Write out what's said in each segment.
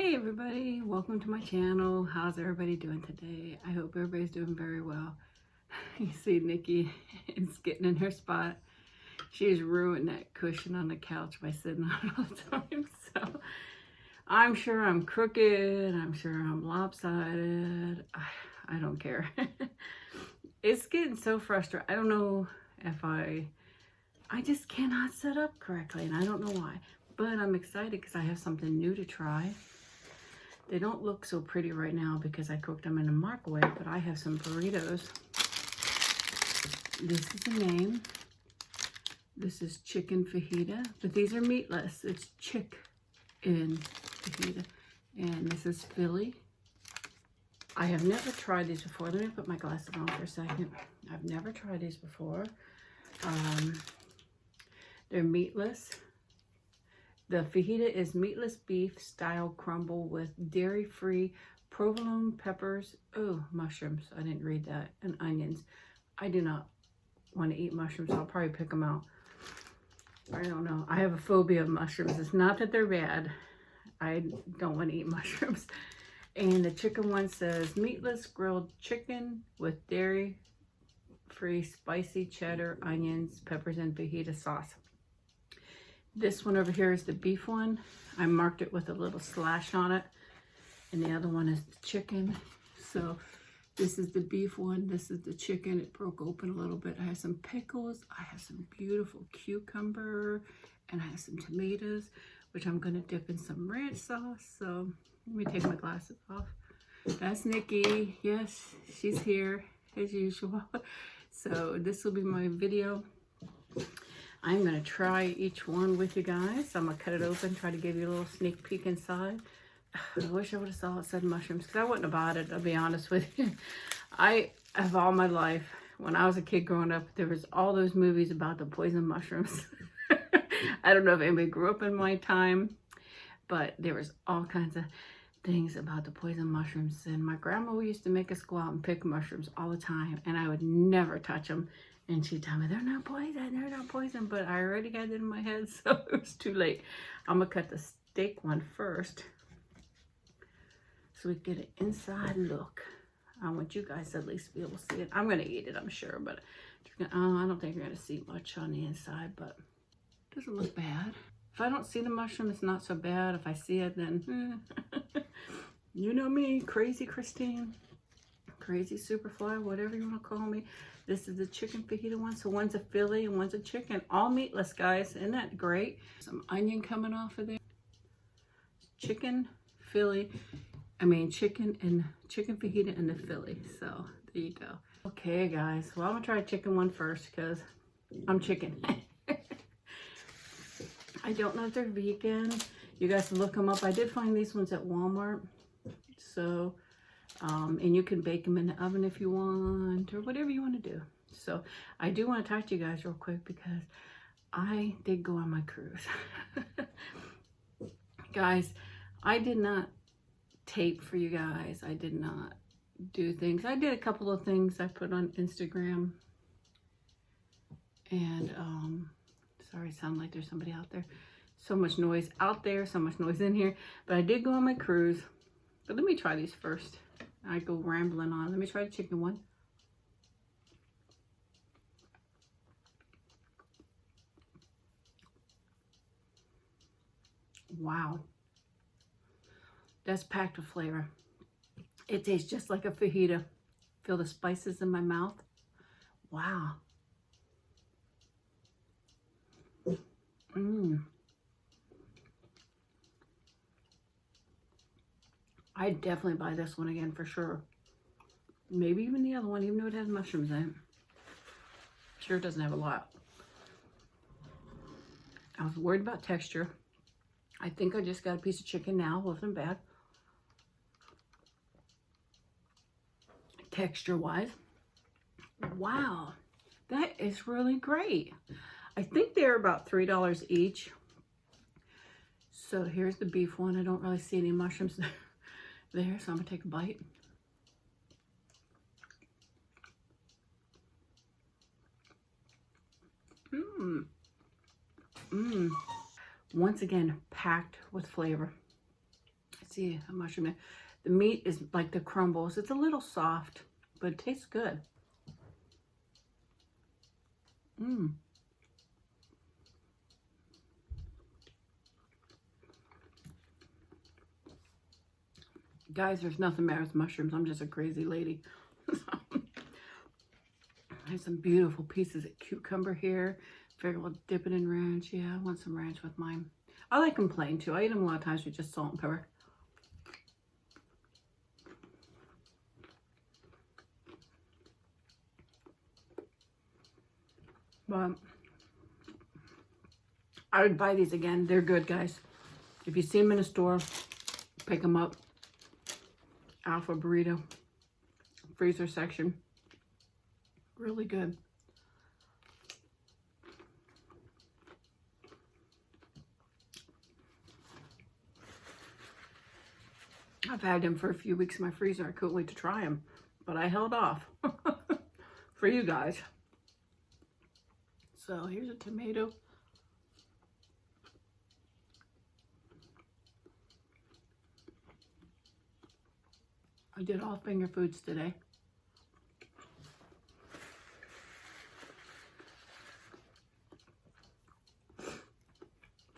Hey everybody, welcome to my channel. How's everybody doing today? I hope everybody's doing very well. You see Nikki is getting in her spot. She's ruined that cushion on the couch by sitting on it all the time. So I'm sure I'm crooked. I'm sure I'm lopsided. I don't care. It's getting so frustrating. I don't know if I just cannot set up correctly, and I don't know why. But I'm excited because I have something new to try. They don't look so pretty right now because I cooked them in a microwave, but I have some burritos. This is the name. This is chicken fajita, but these are meatless. It's chicken fajita. And this is Philly. I have never tried these before. Let me put my glasses on for a second. I've never tried these before. They're meatless. The fajita is meatless beef style crumble with dairy-free provolone peppers. Oh, mushrooms. I didn't read that. And onions. I do not want to eat mushrooms. I'll probably pick them out. I don't know. I have a phobia of mushrooms. It's not that they're bad. I don't want to eat mushrooms. And the chicken one says meatless grilled chicken with dairy-free spicy cheddar, onions, peppers, and fajita sauce. This one over here is the beef one. I marked it with a little slash on it. And the other one is the chicken. So this is the beef one. This is the chicken. It broke open a little bit. I have some pickles. I have some beautiful cucumber. And I have some tomatoes, which I'm going to dip in some ranch sauce. So let me take my glasses off. That's Nikki. Yes, she's here as usual. So this will be my video. I'm going to try each one with you guys. I'm going to cut it open, try to give you a little sneak peek inside. I wish I would have saw it said mushrooms, because I wouldn't have bought it, I'll be honest with you. I have all my life, when I was a kid growing up, there was all those movies about the poison mushrooms. I don't know if anybody grew up in my time, but there was all kinds of things about the poison mushrooms. And my grandma used to make us go out and pick mushrooms all the time, and I would never touch them. And she'd tell me, they're not poison, but I already had it in my head, so it was too late. I'm gonna cut the steak one first so we get an inside look. I want you guys to at least be able to see it. I'm gonna eat it, I'm sure, but I don't think you're gonna see much on the inside, but it doesn't look bad. If I don't see the mushroom, it's not so bad. If I see it, then you know me, crazy Christine, crazy SuperFly, whatever you want to call me. This is the chicken fajita one. So one's a Philly and one's a chicken. All meatless, guys. Isn't that great? Some onion coming off of there. Chicken Philly. Chicken fajita and the Philly. So there you go. Okay, guys. Well, I'm going to try chicken one first because I'm chicken. I don't know if they're vegan. You guys can look them up. I did find these ones at Walmart. So... and you can bake them in the oven if you want, or whatever you want to do. So I do want to talk to you guys real quick because I did go on my cruise. Guys, I did not tape for you guys. I did not do things. I did a couple of things I put on Instagram. And sorry, it sounds like there's somebody out there. So much noise out there, so much noise in here. But I did go on my cruise. But let me try these first. I go rambling on. Let me try the chicken one. Wow. That's packed with flavor. It tastes just like a fajita. Feel the spices in my mouth. Wow. I'd definitely buy this one again for sure. Maybe even the other one, even though it has mushrooms in it. Sure, it doesn't have a lot. I was worried about texture. I think I just got a piece of chicken now. Wasn't bad. Texture-wise. Wow. That is really great. I think they're about $3 each. So here's the beef one. I don't really see any mushrooms there, so I'm gonna take a bite. Once again, packed with flavor. see a mushroom there. The meat is like the crumbles. It's a little soft, but it tastes good. Mmm. Guys, there's nothing better with mushrooms. I'm just a crazy lady. There's some beautiful pieces of cucumber here. Figure we'll dip it in ranch. Yeah, I want some ranch with mine. I like them plain too. I eat them a lot of times with just salt and pepper. But I would buy these again. They're good, guys. If you see them in a store, pick them up. Alpha Burrito. Freezer section. Really good. I've had them for a few weeks in my freezer. I couldn't wait to try them, but I held off for you guys. So here's a tomato. I did all finger foods today.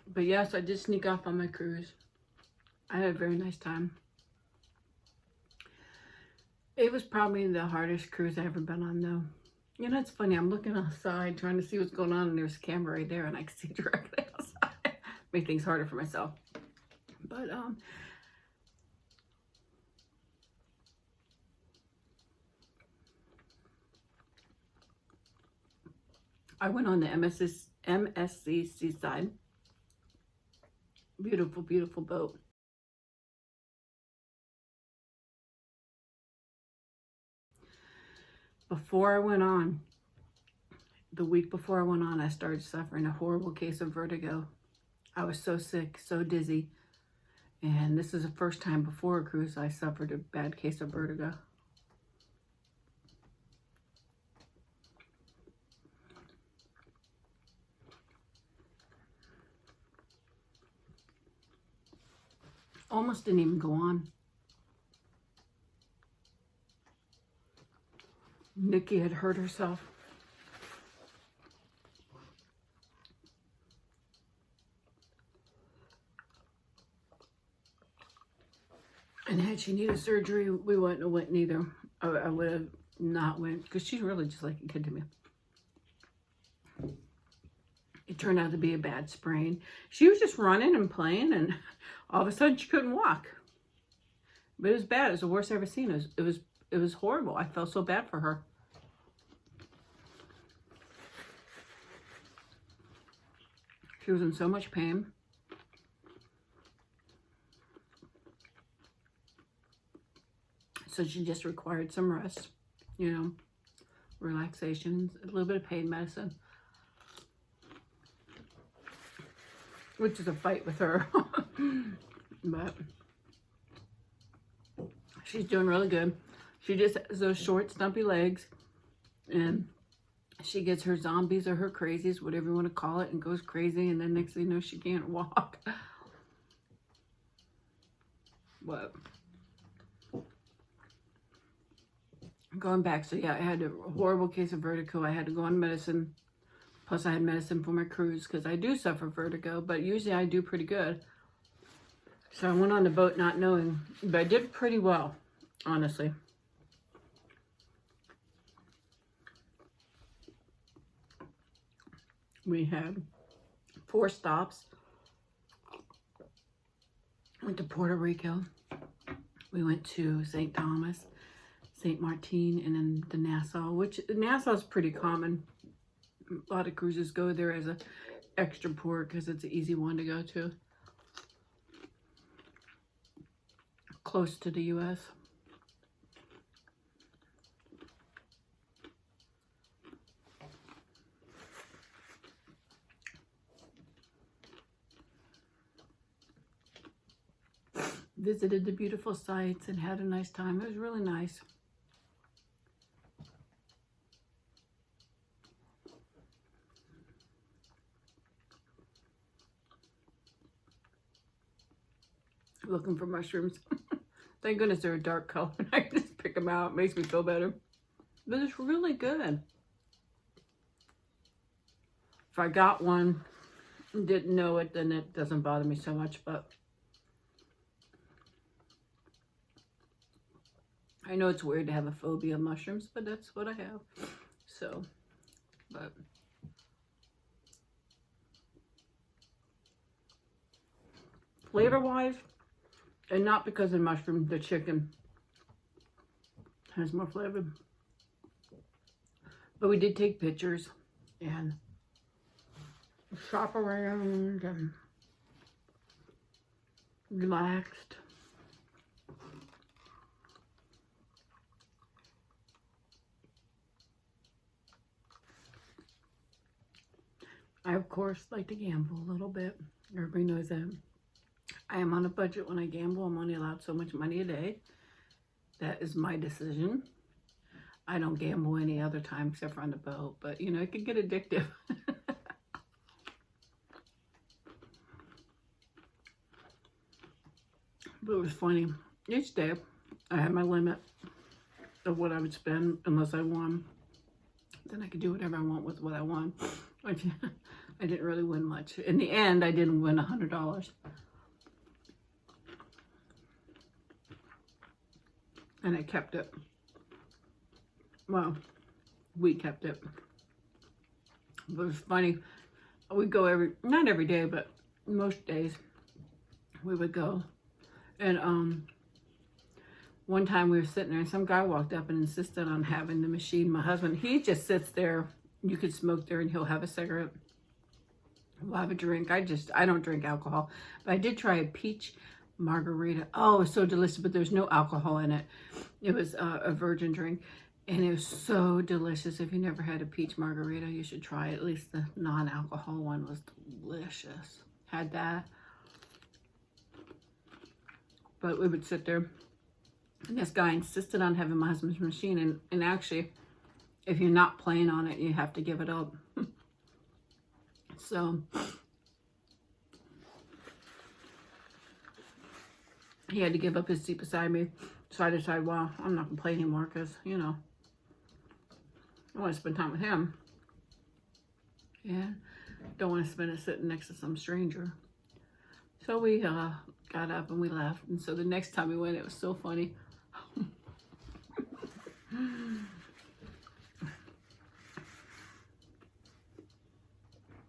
But yes, I did sneak off on my cruise. I had a very nice time. It was probably the hardest cruise I've ever been on, though. You know, it's funny. I'm looking outside trying to see what's going on, and there's a camera right there, and I can see directly outside. Make things harder for myself. But, I went on the MSC Seaside. Beautiful, beautiful boat. Before I went on, the week before I went on, I started suffering a horrible case of vertigo. I was so sick, so dizzy. And this is the first time before a cruise I suffered a bad case of vertigo. Almost didn't even go on. Nikki had hurt herself. And had she needed surgery, we wouldn't have went neither. I would have not went, because she's really just like a kid to me. It turned out to be a bad sprain. She was just running and playing, and all of a sudden she couldn't walk. But it was bad. It was the worst I've ever seen. It was horrible. I felt so bad for her. She was in so much pain. So she just required some rest, you know, relaxation, a little bit of pain medicine. Which is a fight with her. But she's doing really good. She just has those short, stumpy legs. And she gets her zombies or her crazies, whatever you want to call it, and goes crazy. And then next thing you know, she can't walk. But going back, so yeah, I had a horrible case of vertigo. I had to go on medicine. Plus, I had medicine for my cruise because I do suffer vertigo, but usually I do pretty good. So I went on the boat not knowing, but I did pretty well, honestly. We had 4 stops. Went to Puerto Rico. We went to St. Thomas, St. Martin, and then the Nassau, which Nassau is pretty common. A lot of cruises go there as an extra port because it's an easy one to go to. Close to the U.S. Visited the beautiful sights and had a nice time. It was really nice. looking for mushrooms. Thank goodness they're a dark color. I can just pick them out. It makes me feel better. But it's really good. If I got one and didn't know it, then it doesn't bother me so much. But I know it's weird to have a phobia of mushrooms, but that's what I have. So, but flavor-wise, and not because of mushroom, the chicken has more flavor. But we did take pictures and shop around and relaxed. I, of course, like to gamble a little bit. Everybody knows that. I am on a budget when I gamble. I'm only allowed so much money a day. That is my decision. I don't gamble any other time except for on the boat. But, you know, it can get addictive. But it was funny. Each day, I had my limit of what I would spend unless I won. Then I could do whatever I want with what I won. I didn't really win much. In the end, I didn't win $100. And I kept it. Well, we kept it. But it was funny. We'd go not every day, but most days we would go. And one time we were sitting there and some guy walked up and insisted on having the machine. My husband, he just sits there. You could smoke there and he'll have a cigarette. We'll have a drink. I don't drink alcohol. But I did try a peach margarita. Oh, it was so delicious, but there's no alcohol in it. It was a virgin drink. And it was so delicious. If you never had a peach margarita, you should try it. At least the non-alcohol one was delicious. Had that. But we would sit there. And this guy insisted on having my husband's machine. And actually, if you're not playing on it, you have to give it up. So, he had to give up his seat beside me. So I decided, well, I'm not going to play anymore because, you know, I want to spend time with him. And don't want to spend it sitting next to some stranger. So we got up and we left. And so the next time we went, it was so funny.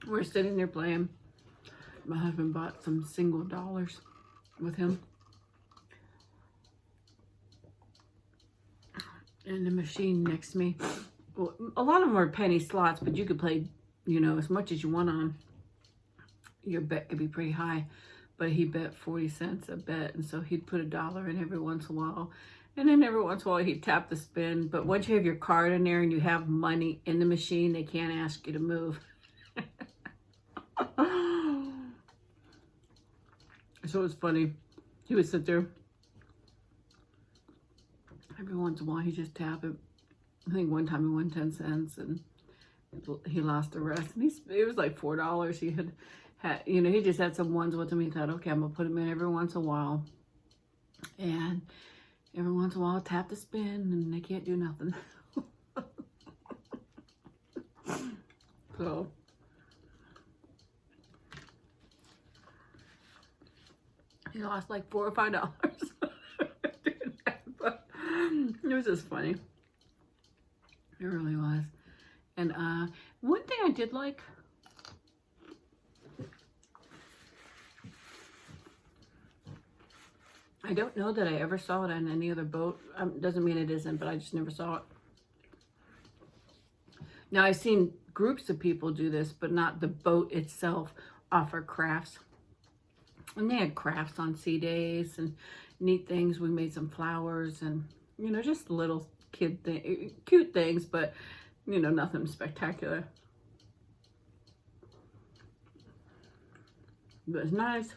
We're sitting there playing. My husband bought some single dollars with him. And the machine next to me. Well, a lot of them are penny slots, but you could play, you know, as much as you want on. Your bet could be pretty high. But he bet 40 cents a bet. And so he'd put $1 in every once in a while. And then every once in a while he'd tap the spin. But once you have your card in there and you have money in the machine, they can't ask you to move. So it was funny. He would sit there. Every once in a while he'd just tap it. I think one time he won 10 cents and he lost the rest. And it was like $4 he had, you know, he just had some ones with him. He thought, okay, I'm going to put them in every once in a while. And every once in a while, tap the spin and they can't do nothing. So, he lost like $4 or $5. But it was just funny. It really was. And one thing I did like, I don't know that I ever saw it on any other boat. Doesn't mean it isn't, but I just never saw it. Now, I've seen groups of people do this, but not the boat itself offer crafts. And they had crafts on sea days and neat things. We made some flowers and, you know, just little cute things, but, you know, nothing spectacular. But it's nice.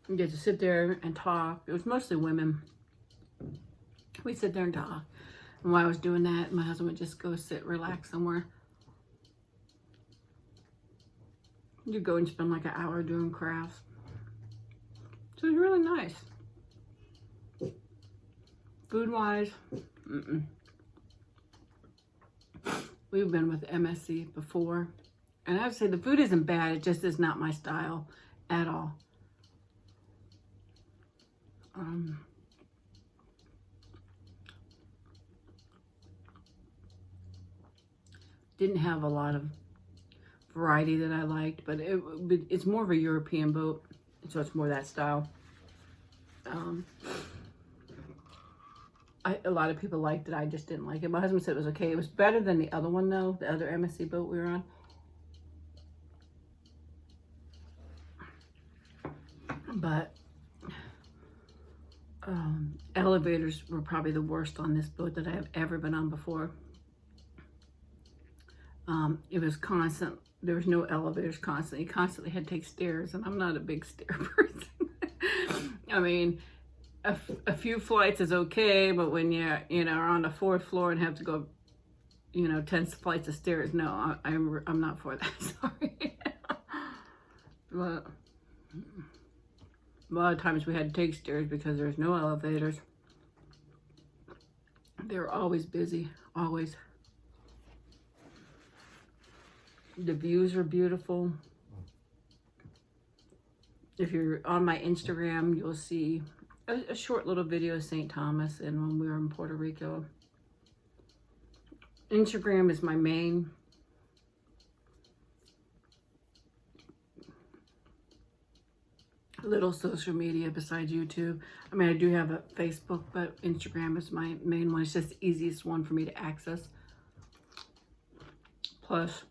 You get to sit there and talk. It was mostly women. We'd sit there and talk. And while I was doing that, my husband would just go sit, relax somewhere. You'd go and spend like an hour doing crafts. So it's really nice. Food-wise, we've been with MSC before. And I would say the food isn't bad. It just is not my style at all. Didn't have a lot of variety that I liked, but it's more of a European boat, so it's more that style. A lot of people liked it. I just didn't like it. My husband said it was okay. It was better than the other one though, the other MSC boat we were on. But elevators were probably the worst on this boat that I have ever been on before. It was constant. There was no elevators constantly. You constantly had to take stairs, and I'm not a big stair person. I mean, a few flights is okay, but when you're, are on the 4th floor and have to go, 10 flights of stairs, no, I'm not for that. Sorry. But a lot of times we had to take stairs because there's no elevators. They're always busy, always. The views are beautiful. If you're on my Instagram, you'll see a short little video of St. Thomas and when we were in Puerto Rico. Instagram is my main. Little social media besides YouTube. I mean, I do have a Facebook, but Instagram is my main one. It's just the easiest one for me to access. Plus,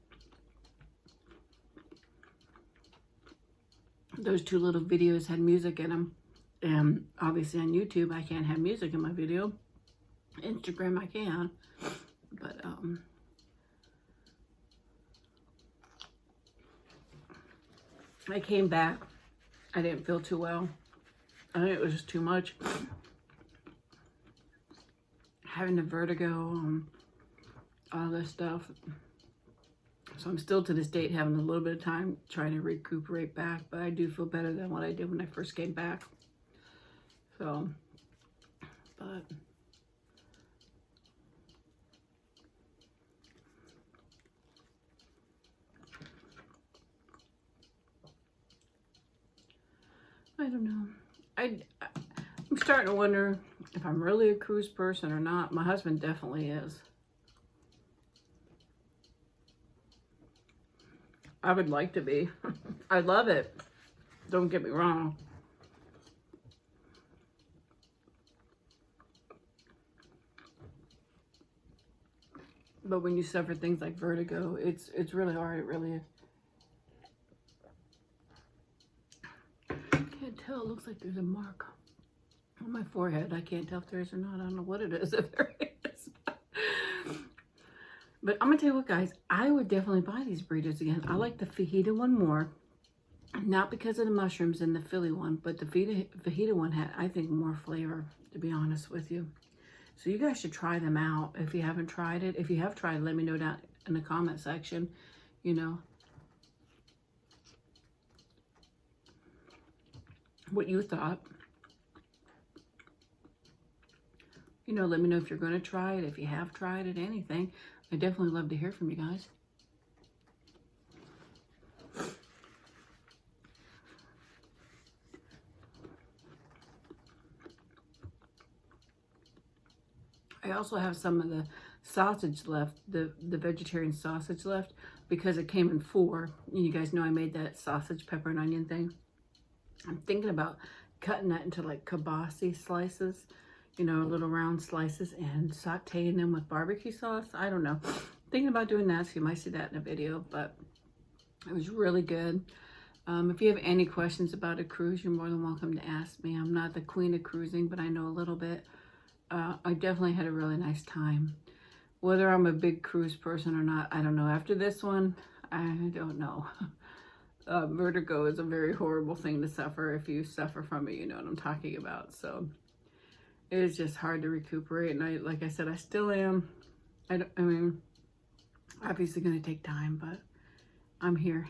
those 2 little videos had music in them. And obviously on YouTube, I can't have music in my video. Instagram, I can. But, I came back. I didn't feel too well. I think it was just too much. Having the vertigo and all this stuff. So I'm still to this date having a little bit of time trying to recuperate back, but I do feel better than what I did when I first came back. So, but I don't know. I'm starting to wonder if I'm really a cruise person or not. My husband definitely is. I would like to be. I love it. Don't get me wrong. But when you suffer things like vertigo, it's really hard. It really is. Can't tell. It looks like there's a mark on my forehead. I can't tell if there is or not. I don't know what it is, if there is. But I'm going to tell you what, guys. I would definitely buy these burritos again. I like the fajita one more. Not because of the mushrooms in the Philly one, but the fajita one had, I think, more flavor, to be honest with you. So you guys should try them out if you haven't tried it. If you have tried, let me know down in the comment section, what you thought. Let me know if you're going to try it, if you have tried it, anything. I definitely love to hear from you guys. I also have some of the sausage left, the vegetarian sausage left, because it came in 4. You guys know I made that sausage, pepper, and onion thing. I'm thinking about cutting that into like kielbasa slices, little round slices, and sauteing them with barbecue sauce. I don't know. Thinking about doing that, so you might see that in a video, but it was really good. If you have any questions about a cruise, you're more than welcome to ask me. I'm not the queen of cruising, but I know a little bit. I definitely had a really nice time. Whether I'm a big cruise person or not, I don't know. After this one, I don't know. Vertigo is a very horrible thing to suffer. If you suffer from it, you know what I'm talking about. So it is just hard to recuperate. And like I said, I still am. I mean, obviously going to take time, but I'm here.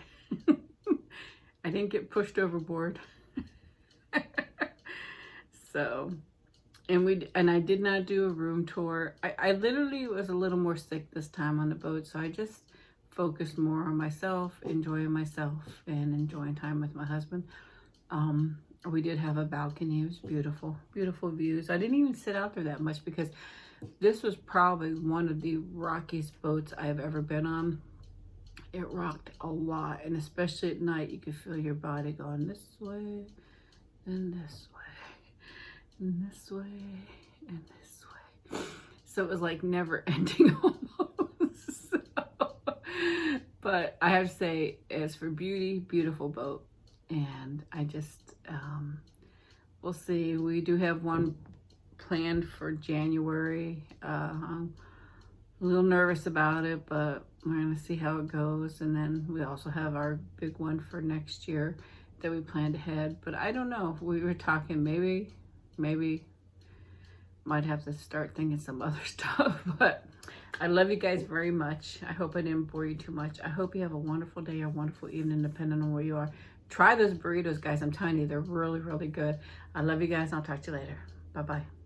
I didn't get pushed overboard. So, and I did not do a room tour. I literally was a little more sick this time on the boat, so I just focused more on myself, enjoying myself, and enjoying time with my husband. We did have a balcony. It was beautiful, beautiful views. I didn't even sit out there that much because this was probably one of the rockiest boats I've ever been on. It rocked a lot, and especially at night, you could feel your body going this way, and this way, and this way, and this way. So it was like never ending almost. So, but I have to say, as for beauty, beautiful boat. And I just, we'll see. We do have one planned for January. I'm a little nervous about it, but we're gonna see how it goes. And then we also have our big one for next year that we planned ahead. But I don't know. We were talking maybe might have to start thinking some other stuff. But I love you guys very much. I hope I didn't bore you too much. I hope you have a wonderful day or a wonderful evening, depending on where you are. Try those burritos, guys. I'm telling you, they're really, really good. I love you guys. I'll talk to you later. Bye-bye.